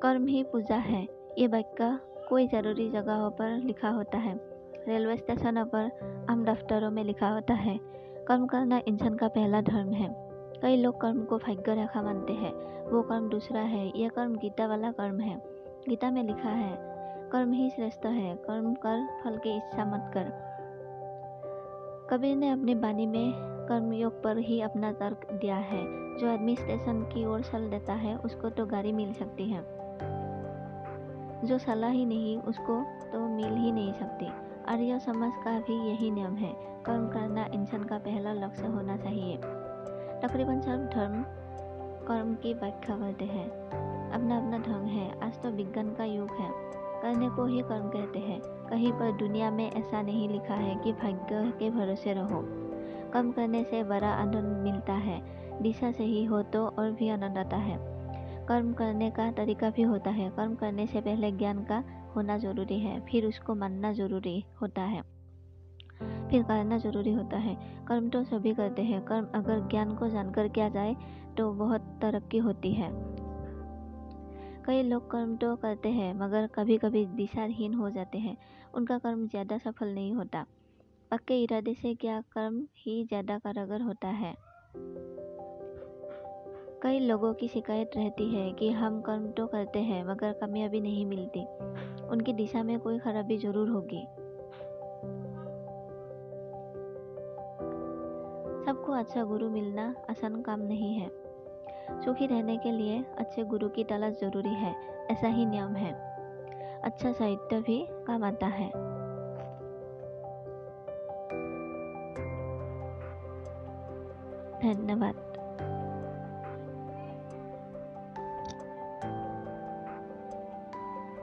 कर्म ही पूजा है। ये वाक्य कोई ज़रूरी जगहों पर लिखा होता है, रेलवे स्टेशनों पर, आम दफ्तरों में लिखा होता है। कर्म करना इंसान का पहला धर्म है। कई लोग कर्म को भाग्य रेखा मानते हैं, वो कर्म दूसरा है। यह कर्म गीता वाला कर्म है। गीता में लिखा है, कर्म ही श्रेष्ठ है, कर्म कर, फल की इच्छा मत कर। कबीर ने अपनी वाणी में कर्मयोग पर ही अपना तर्क दिया है। जो आदमी स्टेशन की ओर चल देता है, उसको तो गाड़ी मिल सकती है, जो चला ही नहीं उसको तो मिल ही नहीं सकती। आर्य समाज का भी यही नियम है। कर्म करना इंसान का पहला लक्ष्य होना चाहिए। तकरीबन सब धर्म कर्म की व्याख्या करते हैं। अपना अपना ढंग है। आज तो विज्ञान का युग है, करने को ही कर्म कहते हैं। कहीं पर दुनिया में ऐसा नहीं लिखा है कि भाग्य के भरोसे रहो। कर्म करने से बड़ा आनंद मिलता है। दिशा सही हो तो और भी आनंद आता है। कर्म करने का तरीका भी होता है। कर्म करने से पहले ज्ञान का होना जरूरी है, फिर उसको मानना जरूरी होता है, फिर करना जरूरी होता है। कर्म तो सभी करते हैं। कर्म अगर ज्ञान को जानकर किया जाए तो बहुत तरक्की होती है। कई लोग कर्म तो करते हैं मगर कभी कभी दिशाहीन हो जाते हैं। उनका कर्म ज्यादा सफल नहीं होता। पक्के इरादे से किया कर्म ही ज्यादा कारगर होता है। कई लोगों की शिकायत रहती है कि हम कर्म तो करते हैं मगर कामयाबी नहीं मिलती। उनकी दिशा में कोई खराबी जरूर होगी। सबको अच्छा गुरु मिलना आसान काम नहीं है। सुखी रहने के लिए अच्छे गुरु की तलाश जरूरी है, ऐसा ही नियम है। अच्छा साहित्य भी काम आता है। धन्यवाद।